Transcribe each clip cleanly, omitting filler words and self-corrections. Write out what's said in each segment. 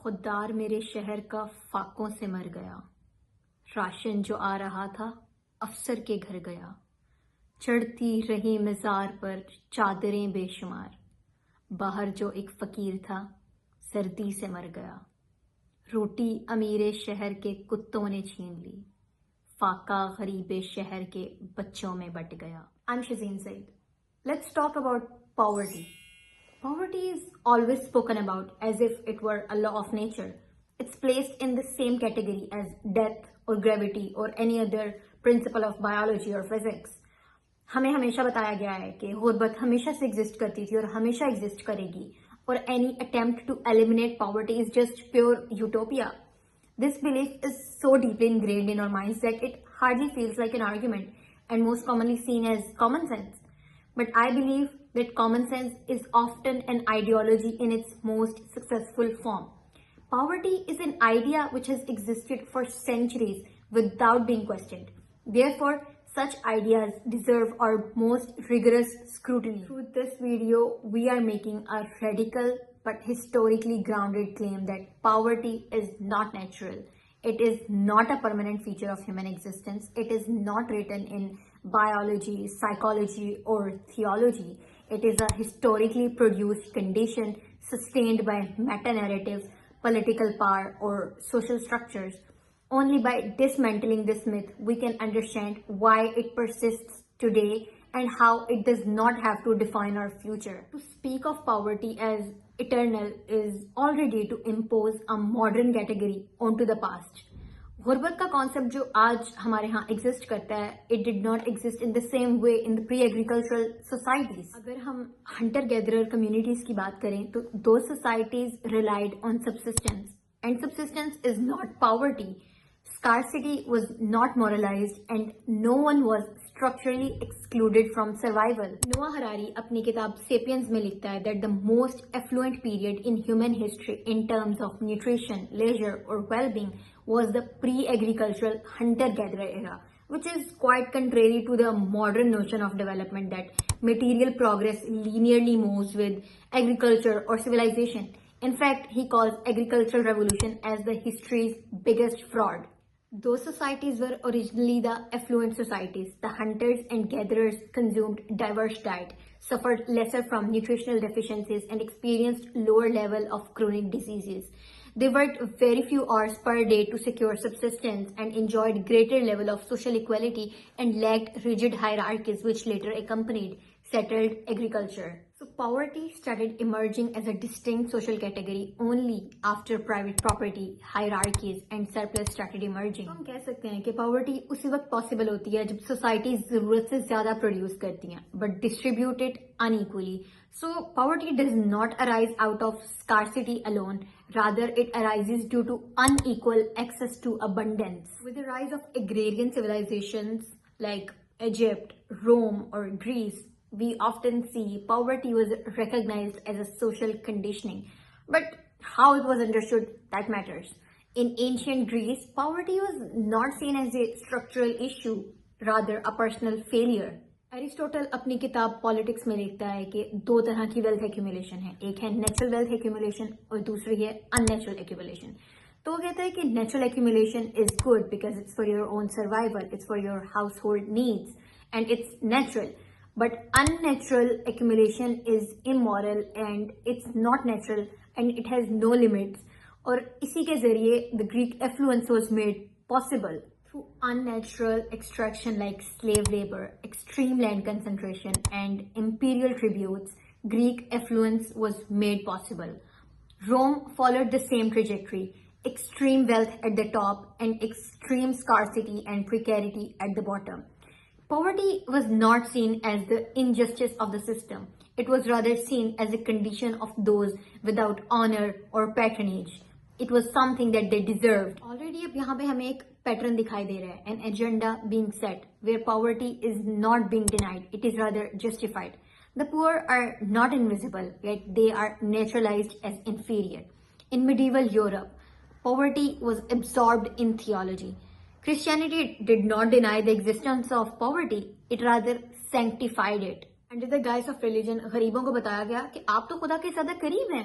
खुददार मेरे शहर का फाकों से मर गया। राशन जो आ रहा था अफसर के घर गया। चढ़ती रही मज़ार पर चादरें बेशुमार। बाहर जो एक फकीर था सर्दी से मर गया। रोटी अमीरे शहर के कुत्तों ने छीन ली। फाका गरीबे शहर के बच्चों में बट गया। I'm Shazeen Said. Let's talk about poverty. Poverty is always spoken about as if it were a law of nature. It's placed in the same category as death or gravity or any other principle of biology or physics. हमें हमेशा बताया गया है कि गुर्बत हमेशा से exist करती थी और हमेशा एग्जिस्ट करेगी और any attempt to eliminate poverty is just pure utopia. This belief is so deeply ingrained in our minds that it hardly feels like an argument and most commonly seen as common sense. But I believe that common sense is often an ideology in its most successful form. Poverty is an idea which has existed for centuries without being questioned. Therefore, such ideas deserve our most rigorous scrutiny. Through this video, we are making a radical but historically grounded claim that poverty is not natural. It is not a permanent feature of human existence. It is not written in biology, psychology, or theology. It is a historically produced condition sustained by meta-narratives, political power, or social structures. Only by dismantling this myth, we can understand why it persists today and how it does not have to define our future. To speak of poverty as eternal is already to impose a modern category onto the past. गुर्बत का concept जो आज हमारे यहाँ exist करता है, it did not exist in the same way in the pre agricultural societies. अगर हम हंटर गैदरर कम्युनिटीज की बात करें तो दो societies relied on subsistence and subsistence is not poverty. Scarcity was not moralized and no one was structurally excluded from survival. Noah Harari अपनी किताब Sapiens में लिखता है that the most affluent period in human history in terms of nutrition, leisure or well-being was the pre-agricultural hunter-gatherer era, which is quite contrary to the modern notion of development that material progress linearly moves with agriculture or civilization. In fact, he calls agricultural revolution as the history's biggest fraud. Those societies were originally the affluent societies. The hunters and gatherers consumed diverse diet, suffered lesser from nutritional deficiencies, and experienced lower level of chronic diseases. They worked very few hours per day to secure subsistence and enjoyed greater level of social equality and lacked rigid hierarchies which later accompanied settled agriculture. So poverty started emerging as a distinct social category only after private property, hierarchies and surplus started emerging. तो हम कह सकते हैं कि poverty उसी वक्त possible होती है जब society जरूरत से ज्यादा produce करती हैं but distribute it unequally. So poverty does not arise out of scarcity alone. Rather, it arises due to unequal access to abundance. With the rise of agrarian civilizations like Egypt, Rome or Greece, we often see poverty was recognized as a social conditioning. But how it was understood, that matters. In ancient Greece, poverty was not seen as a structural issue, rather a personal failure. Aristotle अपनी किताब politics में लिखता है कि दो तरह की wealth accumulation है. एक है नेचुरल वेल्थ एक्यूमुलेशन और दूसरी है अननेचुरल एक्यूमुलेशन. तो वो कहता है कि natural accumulation is good because it's for your own survival, it's for your house hold needs and it's natural. But unnatural accumulation is immoral and it's not natural and it has no limits. और इसी के जरिए the Greek affluence was made possible. Through unnatural extraction like slave labor, extreme land concentration and imperial tributes, Greek affluence was made possible. Rome followed the same trajectory. Extreme wealth at the top and extreme scarcity and precarity at the bottom. Poverty was not seen as the injustice of the system. It was rather seen as a condition of those without honor or patronage. It was something that they deserved. Already अब यहाँ पे हमें एक pattern दिखाई दे रहा है. An agenda being set where poverty is not being denied. It is rather justified. The poor are not invisible, yet they are naturalized as inferior. In medieval Europe, poverty was absorbed in theology. Christianity did not deny the existence of poverty, it rather sanctified it. Under the guise of religion, गरीबों को बताया गया कि आप तो खुदा के ज्यादा करीब हैं.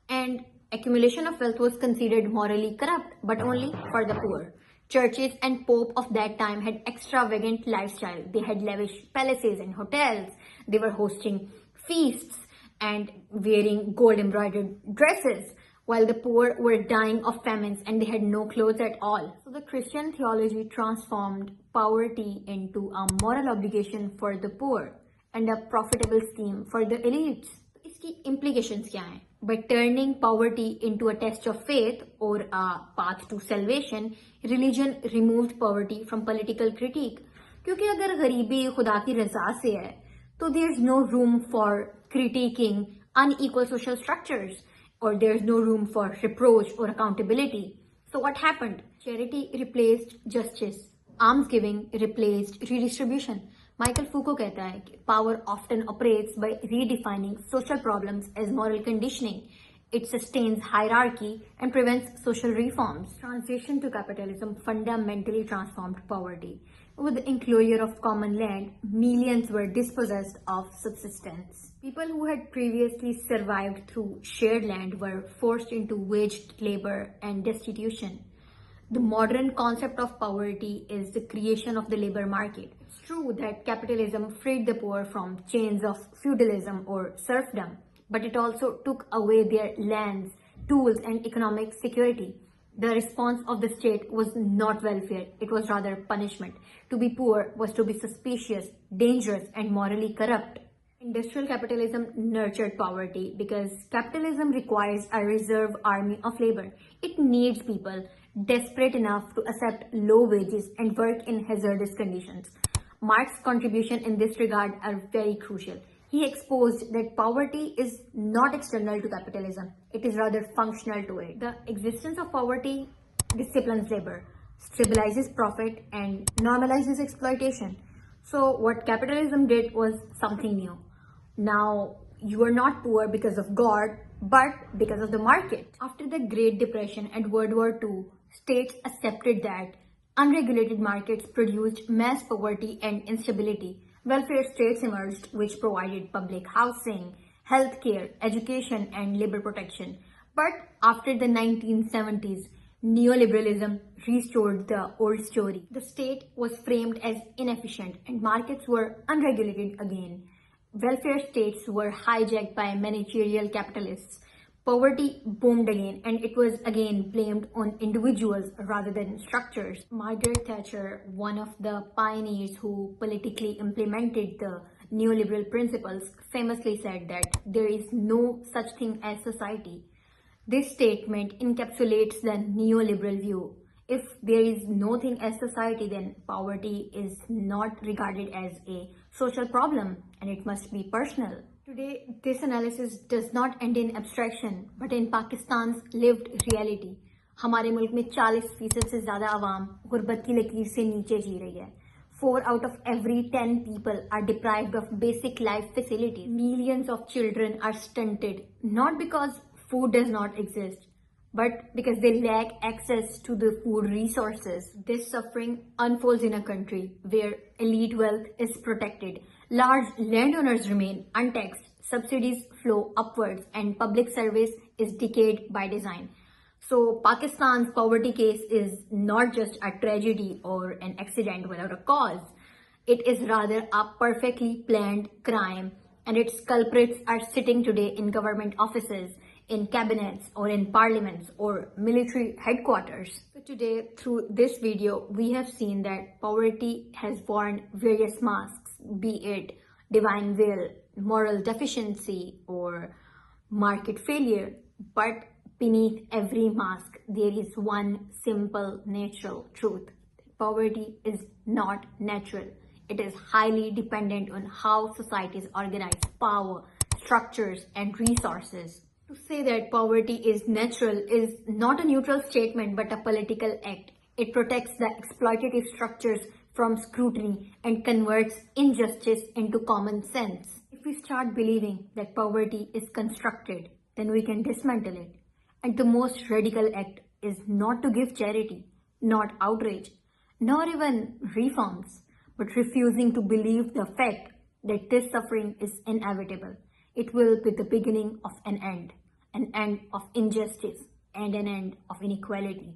And Accumulation of wealth was considered morally corrupt, but only for the poor. Churches and Pope of that time had extravagant lifestyle. They had lavish palaces and hotels. They were hosting feasts and wearing gold embroidered dresses, while the poor were dying of famines and they had no clothes at all. So the Christian theology transformed poverty into a moral obligation for the poor and a profitable scheme for the elites. इसकी implications क्या हैं? By turning poverty into a test of faith or a path to salvation, religion removed poverty from political critique. क्योंकि अगर गरीबी खुदा की रजा से है, तो there is no room for critiquing unequal social structures, or there is no room for reproach or accountability. So what happened? Charity replaced justice. Almsgiving replaced redistribution. Michael Foucault कहता है कि power often operates by redefining social problems as moral conditioning. It sustains hierarchy and prevents social reforms. Transition to capitalism fundamentally transformed poverty. With the enclosure of common land, millions were dispossessed of subsistence. People who had previously survived through shared land were forced into waged labor and destitution. The modern concept of poverty is the creation of the labor market. It's true that capitalism freed the poor from chains of feudalism or serfdom, but it also took away their lands, tools, and economic security. The response of the state was not welfare, it was rather punishment. To be poor was to be suspicious, dangerous, and morally corrupt. Industrial capitalism nurtured poverty because capitalism requires a reserve army of labor. It needs people desperate enough to accept low wages and work in hazardous conditions. Marx's contribution in this regard are very crucial. He exposed that poverty is not external to capitalism, it is rather functional to it. The existence of poverty disciplines labor, stabilizes profit, and normalizes exploitation. So what capitalism did was something new. Now, you are not poor because of God, but because of the market. After the Great Depression and World War II, states accepted that unregulated markets produced mass poverty and instability. Welfare states emerged, which provided public housing, healthcare, education, and labor protection. But after the 1970s, neoliberalism restored the old story. The state was framed as inefficient and markets were unregulated again. Welfare states were hijacked by managerial capitalists. Poverty boomed again, and it was again blamed on individuals rather than structures. Margaret Thatcher, one of the pioneers who politically implemented the neoliberal principles, famously said that there is no such thing as society. This statement encapsulates the neoliberal view. If there is no thing as society, then poverty is not regarded as a social problem and it must be personal. Today, this analysis does not end in abstraction, but in Pakistan's lived reality. हमारे मुल्क में 40% से ज़्यादा आवाम गुर्बत की लकीर से नीचे जी रही है. 4 out of every 10 people are deprived of basic life facilities. Millions of children are stunted, not because food does not exist, but because they lack access to the food resources. This suffering unfolds in a country where elite wealth is protected, large landowners remain untaxed, subsidies flow upwards, and public service is decayed by design. So Pakistan's poverty case is not just a tragedy or an accident without a cause. It is rather a perfectly planned crime, and its culprits are sitting today in government offices, in cabinets, or in parliaments or military headquarters. So today, through this video, we have seen that poverty has worn various masks, be it divine will, moral deficiency, or market failure. But beneath every mask, there is one simple natural truth. Poverty is not natural. It is highly dependent on how societies organize power, structures, and resources. To say that poverty is natural is not a neutral statement but a political act. It protects the exploitative structures from scrutiny and converts injustice into common sense. If we start believing that poverty is constructed, then we can dismantle it. And the most radical act is not to give charity, not outrage, nor even reforms, but refusing to believe the fact that this suffering is inevitable. It will be the beginning of an end. an end of injustice and an end of inequality.